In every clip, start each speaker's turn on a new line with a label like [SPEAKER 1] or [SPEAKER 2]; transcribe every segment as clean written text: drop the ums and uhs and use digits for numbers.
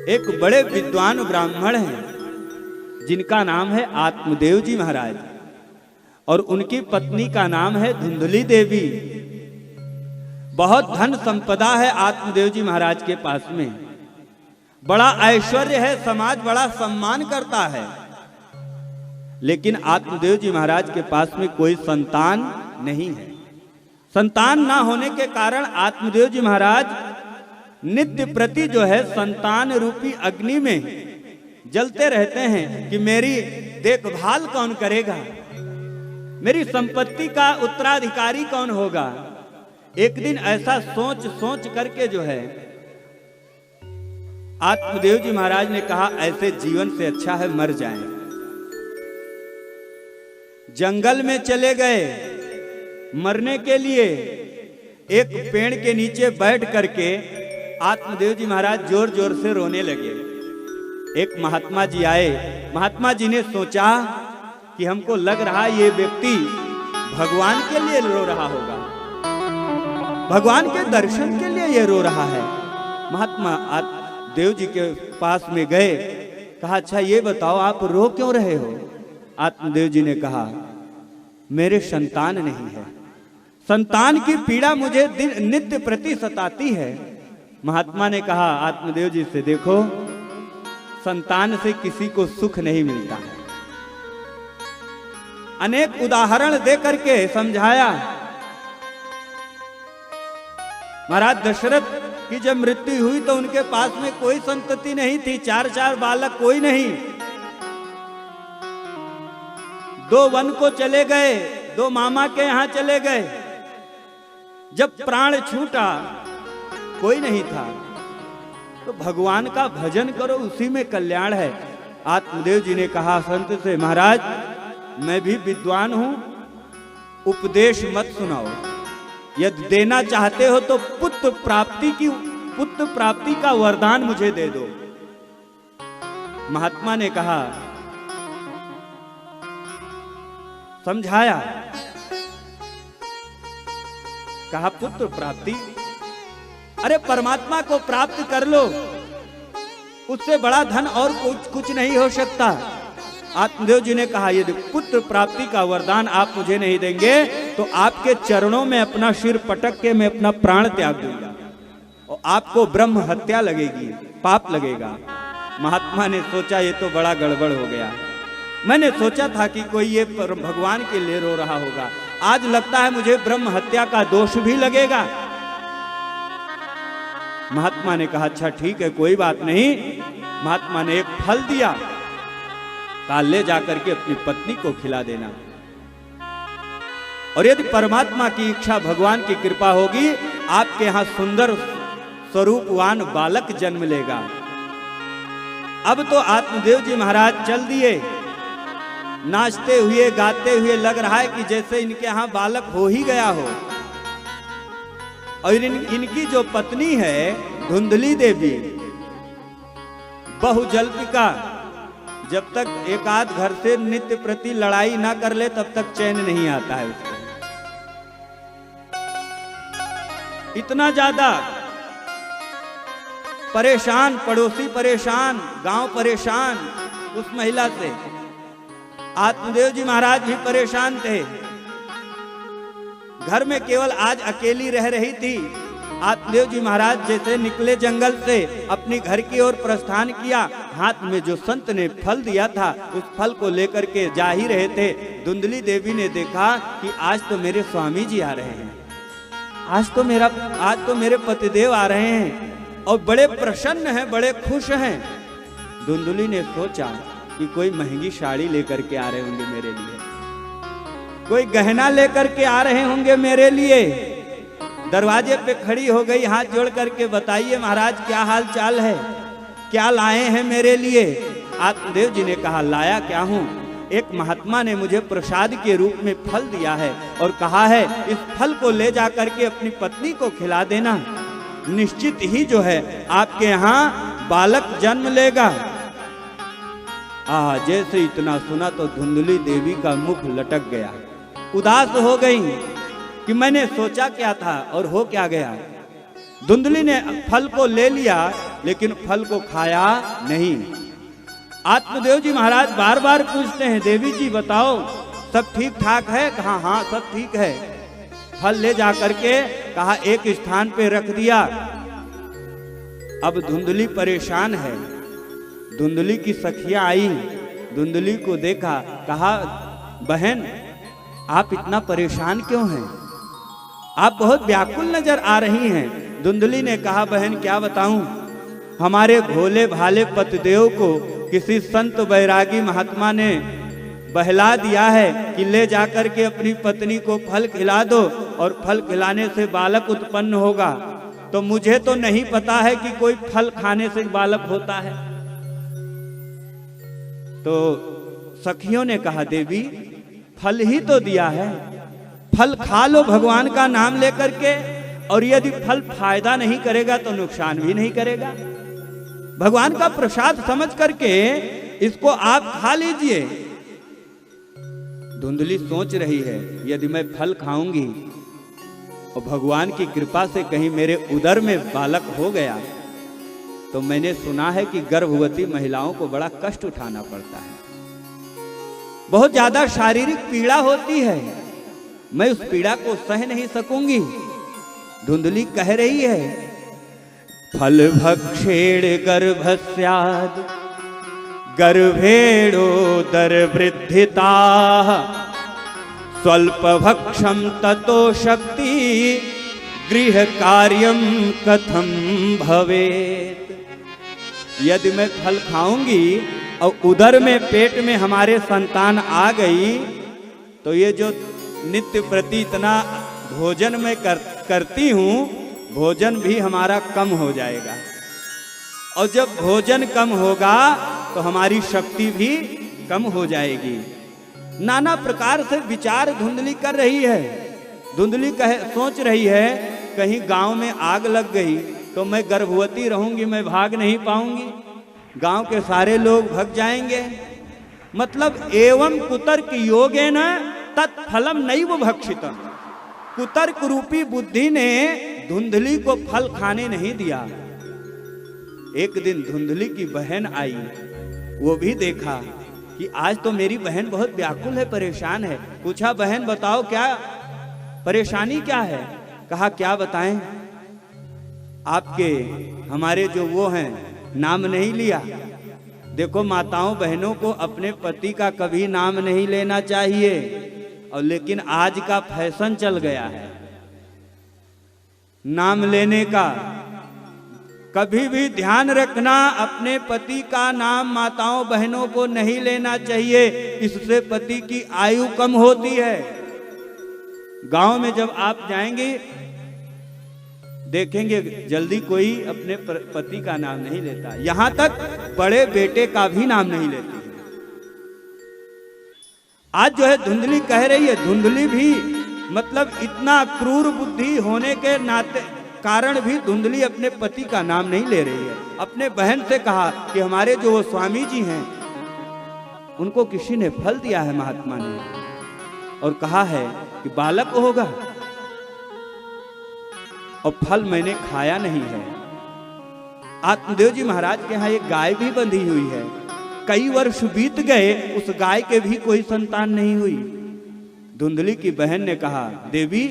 [SPEAKER 1] एक बड़े विद्वान ब्राह्मण हैं जिनका नाम है आत्मदेव जी महाराज, और उनकी पत्नी का नाम है धुंधली देवी। बहुत धन संपदा है आत्मदेव जी महाराज के पास में, बड़ा ऐश्वर्य है, समाज बड़ा सम्मान करता है। लेकिन आत्मदेव जी महाराज के पास में कोई संतान नहीं है। संतान ना होने के कारण आत्मदेव जी महाराज नित्य प्रति जो है संतान रूपी अग्नि में जलते रहते हैं कि मेरी देखभाल कौन करेगा, मेरी संपत्ति का उत्तराधिकारी कौन होगा। एक दिन ऐसा सोच सोच करके जो है आत्मदेव जी महाराज ने कहा ऐसे जीवन से अच्छा है मर जाएं। जंगल में चले गए मरने के लिए। एक पेड़ के नीचे बैठ करके आत्मदेव जी महाराज जोर जोर से रोने लगे। एक महात्मा जी आए। महात्मा जी ने सोचा कि हमको लग रहा ये व्यक्ति भगवान के लिए रो रहा होगा, भगवान के दर्शन के लिए ये रो रहा है। महात्मा देव जी के पास में गए, कहा अच्छा ये बताओ आप रो क्यों रहे हो। आत्मदेव जी ने कहा मेरे संतान नहीं है, संतान की पीड़ा मुझे नित्य प्रति सताती है। महात्मा ने कहा आत्मदेव जी से देखो संतान से किसी को सुख नहीं मिलता है। अनेक उदाहरण दे करके समझाया। महाराज दशरथ की जब मृत्यु हुई तो उनके पास में कोई संतति नहीं थी, 4 बालक कोई नहीं। 2 वन को चले गए, 2 मामा के यहां चले गए। जब प्राण छूटा कोई नहीं था। तो भगवान का भजन करो, उसी में कल्याण है। आत्मदेव जी ने कहा संत से महाराज मैं भी विद्वान हूं, उपदेश मत सुनाओ, यदि देना चाहते हो तो पुत्र प्राप्ति का वरदान मुझे दे दो। महात्मा ने कहा समझाया, कहा पुत्र प्राप्ति, अरे परमात्मा को प्राप्त कर लो, उससे बड़ा धन और कुछ नहीं हो सकता। आत्मदेव जी ने कहा यदि पुत्र प्राप्ति का वरदान आप मुझे नहीं देंगे तो आपके चरणों में अपना सिर पटक के मैं अपना प्राण त्याग दूंगा और आपको ब्रह्म हत्या लगेगी, पाप लगेगा। महात्मा ने सोचा ये तो बड़ा गड़बड़ हो गया। मैंने सोचा था कि कोई ये भगवान के लिए रो रहा होगा, आज लगता है मुझे ब्रह्म हत्या का दोष भी लगेगा। महात्मा ने कहा अच्छा ठीक है कोई बात नहीं। महात्मा ने एक फल दिया, कहा ले जाकर के अपनी पत्नी को खिला देना, और यदि परमात्मा की इच्छा भगवान की कृपा होगी आपके यहां सुंदर स्वरूपवान बालक जन्म लेगा। अब तो आत्मदेव जी महाराज चल दिए, नाचते हुए गाते हुए, लग रहा है कि जैसे इनके यहां बालक हो ही गया हो। और इनकी जो पत्नी है धुंधली देवी, बहुजल्पिका, जब तक एक आध घर से नित्य प्रति लड़ाई ना कर ले तब तक चैन नहीं आता है उसको। इतना ज्यादा परेशान, पड़ोसी परेशान, गांव परेशान उस महिला से। आत्मदेव जी महाराज भी परेशान थे। घर में केवल आज अकेली रह रही थी। आत्मदेव जी महाराज जैसे निकले जंगल से अपनी घर की ओर प्रस्थान किया, हाथ में जो संत ने फल दिया था उस फल को लेकर के जा ही रहे थे। धुंधली देवी ने देखा कि आज तो मेरे स्वामी जी आ रहे हैं, आज तो मेरे पतिदेव आ रहे हैं और बड़े प्रसन्न हैं, बड़े खुश हैं। धुंधली ने सोचा कि कोई महंगी साड़ी लेकर के आ रहे होंगे मेरे लिए, कोई गहना लेकर के आ रहे होंगे मेरे लिए। दरवाजे पे खड़ी हो गई, हाथ जोड़ करके बताइए महाराज क्या हाल चाल है, क्या लाए हैं मेरे लिए। आत्मदेव जी ने कहा लाया क्या हूं, एक महात्मा ने मुझे प्रसाद के रूप में फल दिया है और कहा है इस फल को ले जा करके अपनी पत्नी को खिला देना, निश्चित ही जो है आपके यहाँ बालक जन्म लेगा। जैसे इतना सुना तो धुंधली देवी का मुख लटक गया, उदास हो गई कि मैंने सोचा क्या था और हो क्या गया। धुंधली ने फल को ले लिया, लेकिन फल को खाया नहीं। आत्मदेव जी महाराज बार बार पूछते हैं, देवी जी बताओ सब ठीक ठाक है? कहा हाँ सब ठीक है। फल ले जा करके कहा एक स्थान पे रख दिया। अब धुंधली परेशान है। धुंधली की सखियां आई, धुंधली को देखा, कहा बहन आप इतना परेशान क्यों हैं? आप बहुत व्याकुल नजर आ रही हैं। धुंधली ने कहा बहन क्या बताऊं, हमारे भोले भाले पतिदेव को किसी संत बैरागी महात्मा ने बहला दिया है कि ले जाकर के अपनी पत्नी को फल खिला दो और फल खिलाने से बालक उत्पन्न होगा। तो मुझे तो नहीं पता है कि कोई फल खाने से बालक होता है। तो सखियों ने कहा देवी फल ही तो दिया है, फल खा लो भगवान का नाम लेकर के, और यदि फल फायदा नहीं करेगा तो नुकसान भी नहीं करेगा। भगवान का प्रसाद समझ करके इसको आप खा लीजिए। धुंधली सोच रही है यदि मैं फल खाऊंगी और भगवान की कृपा से कहीं मेरे उदर में बालक हो गया, तो मैंने सुना है कि गर्भवती महिलाओं को बड़ा कष्ट उठाना पड़ता है, बहुत ज्यादा शारीरिक पीड़ा होती है, मैं उस पीड़ा को सह नहीं सकूंगी। धुंधली कह रही है फल भक्षेण गर्भस्याद गर्भेणोदर वृद्धिता स्वल्प भक्षम ततो शक्ति गृह कार्यम कथम भवेत। यदि मैं फल खाऊंगी और उदर में पेट में हमारे संतान आ गई तो ये जो नित्य प्रति इतना भोजन मैं करती हूँ, भोजन भी हमारा कम हो जाएगा, और जब भोजन कम होगा तो हमारी शक्ति भी कम हो जाएगी। नाना प्रकार से विचार धुंधली कर रही है। धुंधली सोच रही है कहीं गांव में आग लग गई तो मैं गर्भवती रहूंगी, मैं भाग नहीं पाऊंगी, गांव के सारे लोग भग जाएंगे। मतलब एवं कुतर्क योगेन तत्फलम नैव भक्षितम। कुतर्क रूपी बुद्धि ने धुंधली को फल खाने नहीं दिया। एक दिन धुंधली की बहन आई, वो भी देखा कि आज तो मेरी बहन बहुत व्याकुल है, परेशान है। पूछा बहन बताओ क्या परेशानी क्या है? कहा क्या बताएं, आपके हमारे जो वो हैं नाम नहीं लिया। देखो माताओं बहनों को अपने पति का कभी नाम नहीं लेना चाहिए, और लेकिन आज का फैशन चल गया है नाम लेने का। कभी भी ध्यान रखना अपने पति का नाम माताओं बहनों को नहीं लेना चाहिए, इससे पति की आयु कम होती है। गांव में जब आप जाएंगे देखेंगे जल्दी कोई अपने पति का नाम नहीं लेता, यहां तक बड़े बेटे का भी नाम नहीं लेती। आज जो है धुंधली कह रही है, धुंधली भी मतलब इतना क्रूर बुद्धि होने के नाते कारण भी धुंधली अपने पति का नाम नहीं ले रही है। अपने बहन से कहा कि हमारे जो वो स्वामी जी हैं उनको किसी ने फल दिया है महात्मा ने, और कहा है कि बालक होगा, और फल मैंने खाया नहीं है। आत्मदेव जी महाराज के यहाँ एक गाय भी बंधी हुई है, कई वर्ष बीत गए उस गाय के भी कोई संतान नहीं हुई। धुंधली की बहन ने कहा देवी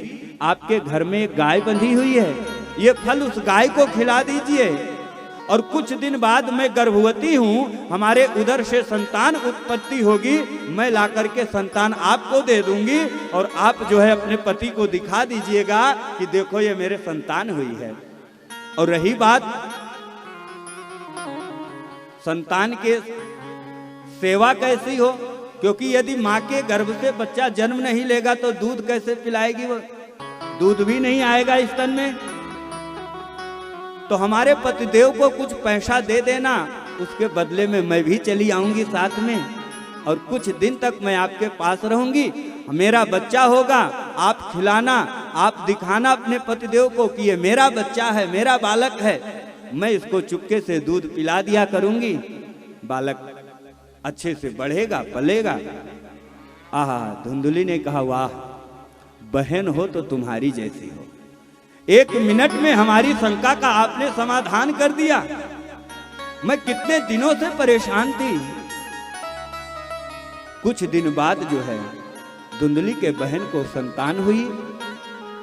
[SPEAKER 1] आपके घर में एक गाय बंधी हुई है, ये फल उस गाय को खिला दीजिए, और कुछ दिन बाद मैं गर्भवती हूँ, हमारे उदर से संतान उत्पत्ति होगी, मैं ला करके संतान आपको दे दूंगी, और आप जो है अपने पति को दिखा दीजिएगा कि देखो ये मेरे संतान हुई है। और रही बात संतान के सेवा कैसी हो, क्योंकि यदि माँ के गर्भ से बच्चा जन्म नहीं लेगा तो दूध कैसे पिलाएगी, वो दूध भी नहीं आएगा स्तन में। तो हमारे पतिदेव को कुछ पैसा दे देना, उसके बदले में मैं भी चली आऊंगी साथ में, और कुछ दिन तक मैं आपके पास रहूंगी, मेरा बच्चा होगा, आप खिलाना, आप दिखाना अपने पतिदेव को कि ये मेरा बच्चा है, मेरा बालक है, मैं इसको चुपके से दूध पिला दिया करूंगी, बालक अच्छे से बढ़ेगा पलेगा। आहा, धुंधली ने कहा वाह बहन हो तो तुम्हारी जैसी हो, 1 मिनट में हमारी शंका का आपने समाधान कर दिया। मैं कितने दिनों से परेशान थी। कुछ दिन बाद जो है धुंधली के बहन को संतान हुई।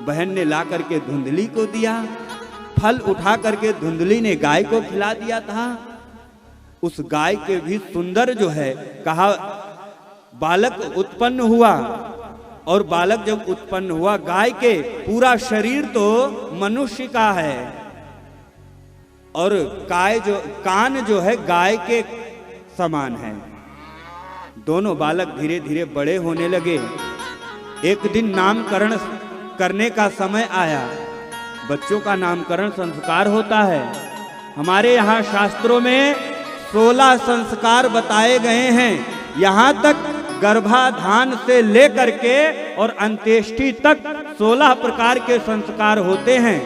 [SPEAKER 1] बहन ने ला करके धुंधली को दिया। फल उठा करके धुंधली ने गाय को खिला दिया था। उस गाय के भी सुंदर जो है कहा बालक उत्पन्न हुआ। और बालक जब उत्पन्न हुआ, गाय के पूरा शरीर तो मनुष्य का है और कान जो है गाय के समान है। दोनों बालक धीरे धीरे बड़े होने लगे। एक दिन नामकरण करने का समय आया। बच्चों का नामकरण संस्कार होता है। हमारे यहाँ शास्त्रों में 16 संस्कार बताए गए हैं। यहाँ तक गर्भाधान से लेकर के और अंत्येष्टि तक 16 प्रकार के संस्कार होते हैं।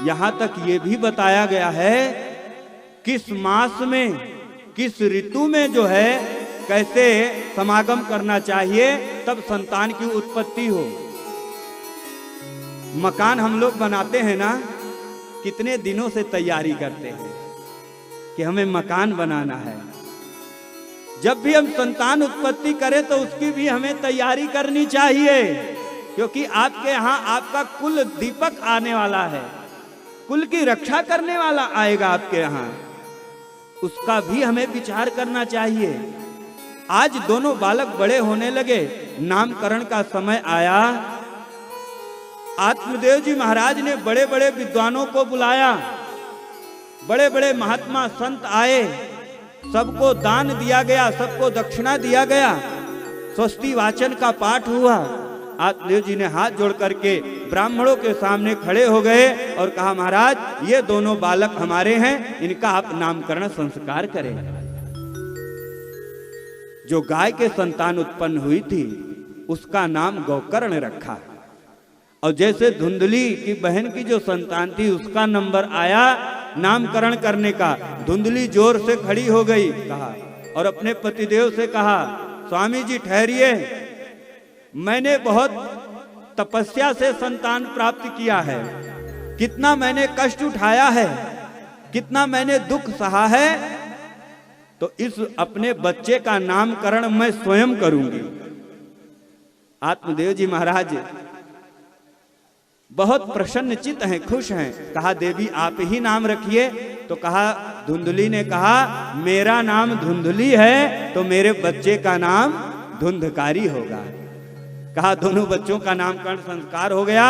[SPEAKER 1] यहां तक ये भी बताया गया है किस मास में किस ऋतु में जो है कैसे समागम करना चाहिए तब संतान की उत्पत्ति हो। मकान हम लोग बनाते हैं ना, कितने दिनों से तैयारी करते हैं कि हमें मकान बनाना है। जब भी हम संतान उत्पत्ति करें तो उसकी भी हमें तैयारी करनी चाहिए, क्योंकि आपके यहाँ आपका कुल दीपक आने वाला है, कुल की रक्षा करने वाला आएगा आपके यहाँ, उसका भी हमें विचार करना चाहिए। आज दोनों बालक बड़े होने लगे। नामकरण का समय आया। आत्मदेव जी महाराज ने बड़े बड़े विद्वानों को बुलाया। बड़े बड़े महात्मा संत आए। सबको दान दिया गया, सबको दक्षिणा दिया गया। स्वस्ति वाचन का पाठ हुआ। आत्मदेव जी ने हाथ जोड़ करके ब्राह्मणों के सामने खड़े हो गए और कहा, महाराज ये दोनों बालक हमारे हैं, इनका आप नामकरण संस्कार करें। जो गाय के संतान उत्पन्न हुई थी उसका नाम गौकर्ण रखा। और जैसे धुंधली की बहन की जो संतान थी उसका नंबर आया नामकरण करने का। धुंधली जोर से खड़ी हो गई, कहा और अपने पतिदेव से कहा, स्वामी जी ठहरिए, मैंने बहुत तपस्या से संतान प्राप्त किया है, कितना मैंने कष्ट उठाया है, कितना मैंने दुख सहा है, तो इस अपने बच्चे का नामकरण मैं स्वयं करूंगी। आत्मदेव जी महाराज बहुत प्रसन्नचित्त हैं, खुश हैं। कहा, देवी आप ही नाम रखिए। तो कहा, धुंधली ने कहा, मेरा नाम धुंधली है तो मेरे बच्चे का नाम धुंधकारी होगा। कहा, दोनों बच्चों का नामकरण संस्कार हो गया।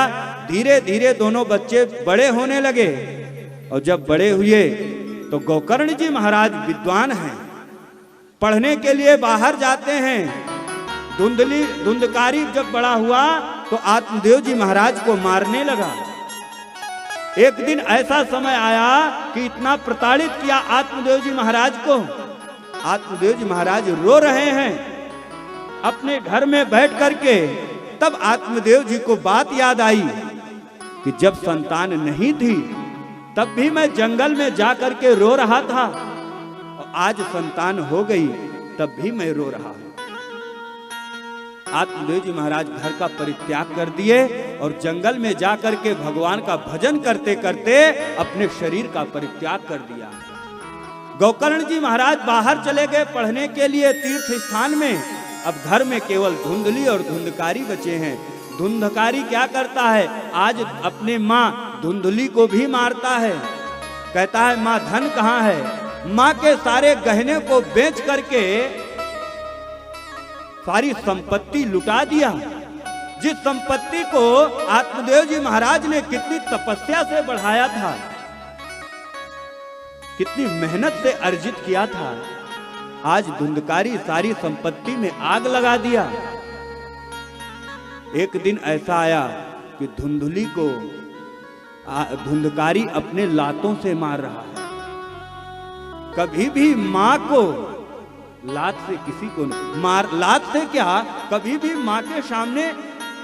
[SPEAKER 1] धीरे धीरे दोनों बच्चे बड़े होने लगे। और जब बड़े हुए तो गौकर्ण जी महाराज विद्वान हैं, पढ़ने के लिए बाहर जाते हैं। धुंधकारी जब बड़ा हुआ तो आत्मदेव जी महाराज को मारने लगा। एक दिन ऐसा समय आया कि इतना प्रताड़ित किया आत्मदेव जी महाराज को। आत्मदेव जी महाराज रो रहे हैं अपने घर में बैठ करके। तब आत्मदेव जी को बात याद आई कि जब संतान नहीं थी तब भी मैं जंगल में जा करके रो रहा था, और आज संतान हो गई तब भी मैं रो रहा हूं। आत्मदेव जी महाराज घर का परित्याग कर दिए और जंगल में जाकर के भगवान का भजन करते करते अपने शरीर का परित्याग कर दिया। गौकर्ण जी महाराज बाहर चले गए पढ़ने के लिए तीर्थ स्थान में। अब घर में केवल धुंधली और धुंधकारी बचे हैं। धुंधकारी क्या करता है, आज अपने माँ धुंधली को भी मारता है। कहता है, माँ धन कहाँ है। माँ के सारे गहने को बेच करके सारी संपत्ति लुटा दिया। जिस संपत्ति को आत्मदेव जी महाराज ने कितनी तपस्या से बढ़ाया था, कितनी मेहनत से अर्जित किया था, आज धुंधकारी सारी संपत्ति में आग लगा दिया। एक दिन ऐसा आया कि धुंधली को धुंधकारी अपने लातों से मार रहा है। कभी भी माँ को लात से किसी को मार, लात से क्या, कभी भी माँ के सामने,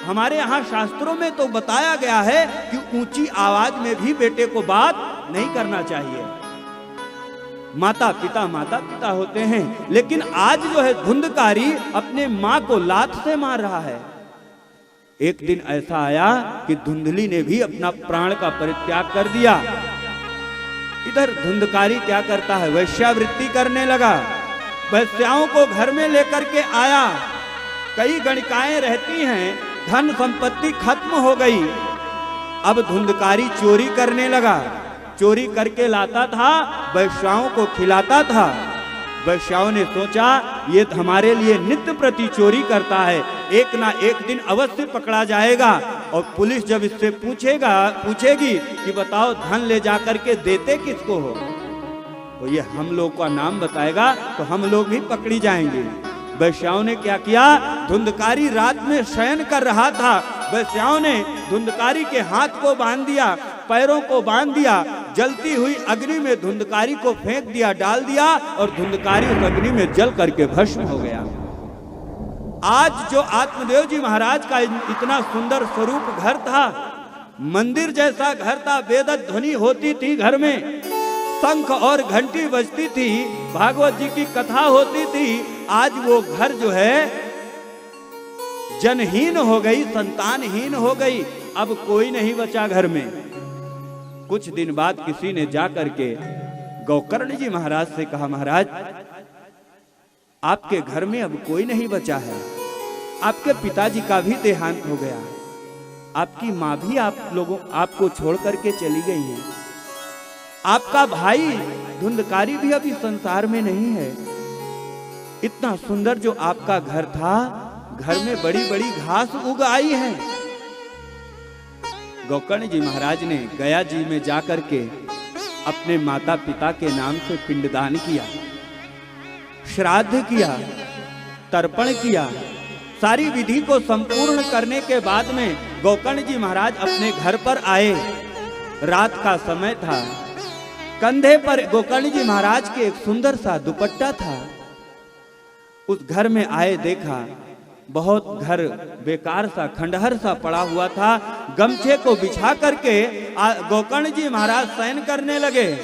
[SPEAKER 1] हमारे यहाँ शास्त्रों में तो बताया गया है कि ऊंची आवाज में भी बेटे को बात नहीं करना चाहिए। माता पिता होते हैं, लेकिन आज जो है धुंधकारी अपने माँ को लात से मार रहा है। एक दिन ऐसा आया कि धुंधली ने भी अपना प्राण का परित्याग कर दिया। इधर धुंधकारी क्या करता है, वैश्यावृत्ति करने लगा। वैश्याओं को घर में लेकर के आया। कई गणिकाएं रहती हैं, धन संपत्ति खत्म हो गई। अब धुंधकारी चोरी करने लगा। चोरी करके लाता था, वैश्याओं को खिलाता था। वैश्याओं ने सोचा ये हमारे लिए नित्य प्रति चोरी करता है, एक ना एक दिन अवश्य पकड़ा जाएगा। और पुलिस जब इससे पूछेगी कि बताओ धन ले जाकर के देते किसको हो, तो ये हम लोग का नाम बताएगा तो हम लोग भी पकड़ी जाएंगे। वैश्याओं ने क्या किया, धुंधकारी रात में शयन कर रहा था। वैश्याओं ने धुंधकारी के हाथ को बांध दिया, पैरों को बांध दिया, जलती हुई अग्नि में धुंधकारी को फेंक दिया, डाल दिया, और धुंधकारी उस अग्नि में जल करके भस्म हो गया। आज जो आत्मदेव जी महाराज का इतना सुंदर स्वरूप घर था, मंदिर जैसा घर था, वेद ध्वनि होती थी घर में, शंख और घंटी बजती थी, भागवत जी की कथा होती थी, आज वो घर जो है जनहीन हो गई, संतानहीन हो गई। अब कोई नहीं बचा घर में। कुछ दिन बाद किसी ने जाकर के गोकर्ण जी महाराज से कहा, महाराज आपके घर में अब कोई नहीं बचा है, आपके पिताजी का भी देहांत हो गया, आपकी माँ भी आपको छोड़ करके चली गई है, आपका भाई धुंधकारी भी अभी संसार में नहीं है। इतना सुंदर जो आपका घर था, घर में बड़ी बड़ी घास उग आई है। गोकर्ण जी महाराज ने गया जी में जाकर के अपने माता पिता के नाम से पिंडदान किया, श्राद्ध किया, तर्पण किया। सारी विधि को संपूर्ण करने के बाद में गोकर्ण जी महाराज अपने घर पर आए। रात का समय था। कंधे पर गोकर्ण जी महाराज के एक सुंदर सा दुपट्टा था। उस घर में आए, देखा बहुत घर बेकार सा, खंडहर सा पड़ा हुआ था। गमछे को बिछा करके गोकर्ण जी महाराज शयन करने लगे।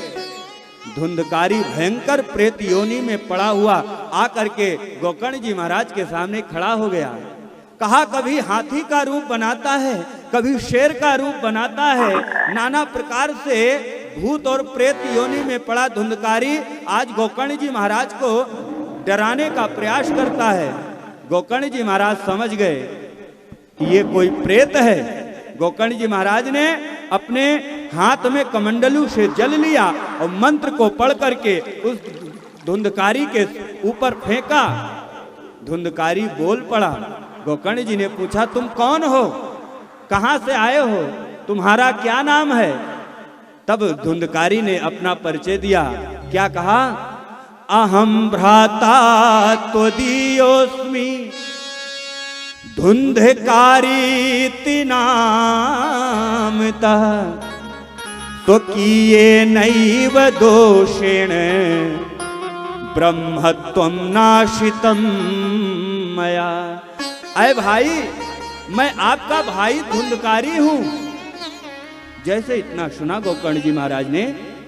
[SPEAKER 1] धुंधकारी भयंकर प्रेत योनि में पड़ा हुआ आकर के गोकर्ण जी महाराज के सामने खड़ा हो गया। कहा कभी हाथी का रूप बनाता है, कभी शेर का रूप बनाता है, नाना प्रकार से भूत और प्रेत योनि में पड़ा धुंधकारी आज गोकर्ण जी महाराज को डराने का प्रयास करता है। गोकर्ण जी महाराज समझ गए कि ये कोई प्रेत है। गोकर्ण जी महाराज ने अपने हाथ में कमंडलू से जल लिया और मंत्र को पढ़ करके उस धुंधकारी के ऊपर फेंका। धुंधकारी बोल पड़ा। गोकर्ण जी ने पूछा, तुम कौन हो, कहां से आए हो, तुम्हारा क्या नाम है? तब धुंधकारी ने अपना परिचय दिया। क्या कहा? अहम भ्राता त्वदीयोऽस्मि धुंधकारी नामतः त्वकीये नैव दोषेण ब्रह्मत्वं नाशितं मया। अय भाई, मैं आपका भाई धुंधकारी हूं। जैसे इतना सुना गोकर्ण जी महाराज ने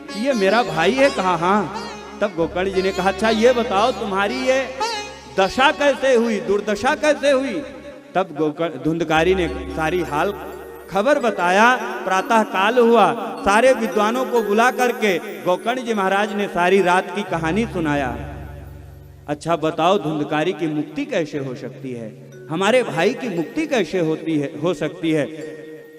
[SPEAKER 1] कि ये मेरा भाई है, कहा हाँ। तब गोकर्ण जी ने कहा, अच्छा ये बताओ तुम्हारी ये दशा कैसे हुई, दुर्दशा कैसे हुई? तब धुंधकारी ने सारी हाल खबर बताया। प्रातः काल हुआ, सारे विद्वानों को बुला करके गोकर्ण जी महाराज ने सारी रात की कहानी सुनाया। अच्छा बताओ धुंधकारी की मुक्ति कैसे हो सकती है, हमारे भाई की मुक्ति कैसे हो सकती है?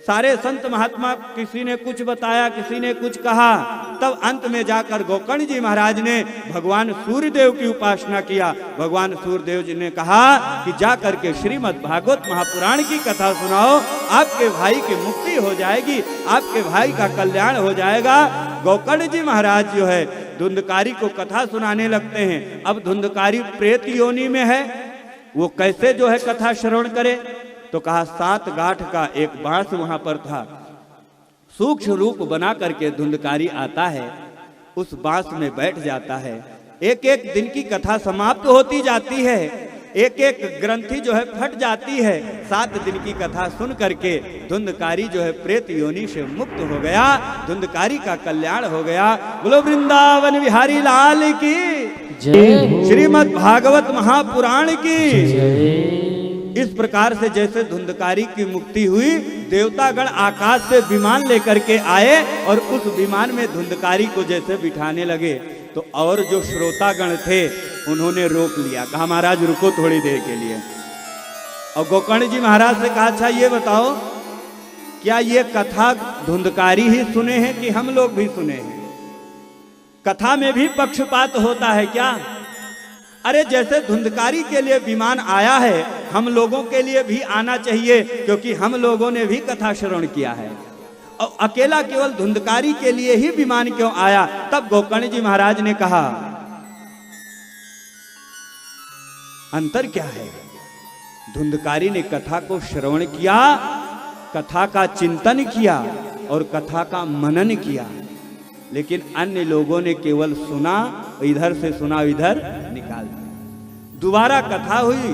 [SPEAKER 1] सारे संत महात्मा किसी ने कुछ बताया, किसी ने कुछ कहा। तब अंत में जाकर गोकर्ण जी महाराज ने भगवान सूर्यदेव की उपासना किया। भगवान सूर्यदेव जी ने कहा कि जाकर के श्रीमद् भागवत महापुराण की कथा सुनाओ, आपके भाई की मुक्ति हो जाएगी, आपके भाई का कल्याण हो जाएगा। गोकर्ण जी महाराज जो है धुंधकारी को कथा सुनाने लगते हैं। अब धुंधकारी प्रेत योनि में है, वो कैसे जो है कथा श्रवण करे? तो कहा 7 गांठ का एक बांस वहां पर था। सूक्ष्म रूप बना करके धुंधकारी आता है, उस बांस में बैठ जाता है। एक एक दिन की कथा समाप्त होती जाती है, एक एक ग्रंथि जो है फट जाती है। 7 दिन की कथा सुन करके धुंधकारी जो है प्रेत योनि से मुक्त हो गया, धुंधकारी का कल्याण हो गया। बोलो वृंदावन बिहारी लाल की जय, श्रीमद् भागवत महापुराण की जय। इस प्रकार से जैसे धुंधकारी की मुक्ति हुई, देवतागण आकाश से विमान लेकर के आए और उस विमान में धुंधकारी को जैसे बिठाने लगे, तो और जो श्रोतागण थे उन्होंने रोक लिया, कहा महाराज रुको थोड़ी देर के लिए। और गोकर्ण जी महाराज से कहा अच्छा ये बताओ, क्या ये कथा धुंधकारी ही सुने हैं कि हम लोग भी सुने हैं? कथा में भी पक्षपात होता है क्या? अरे जैसे धुंधकारी के लिए विमान आया है, हम लोगों के लिए भी आना चाहिए, क्योंकि हम लोगों ने भी कथा श्रवण किया है। और अकेला केवल धुंधकारी के लिए ही विमान क्यों आया? तब गोकर्ण जी महाराज ने कहा अंतर क्या है? धुंधकारी ने कथा को श्रवण किया, कथा का चिंतन किया और कथा का मनन किया, लेकिन अन्य लोगों ने केवल सुना, इधर से सुना इधर निकाल दिया। दोबारा कथा हुई,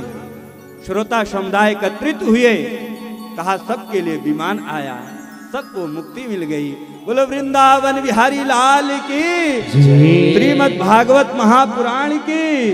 [SPEAKER 1] श्रोता समुदाय एकत्रित हुए, कहा सबके लिए विमान आया, सबको मुक्ति मिल गई। बोलो वृंदावन बिहारी लाल की, श्रीमद् भागवत महापुराण की।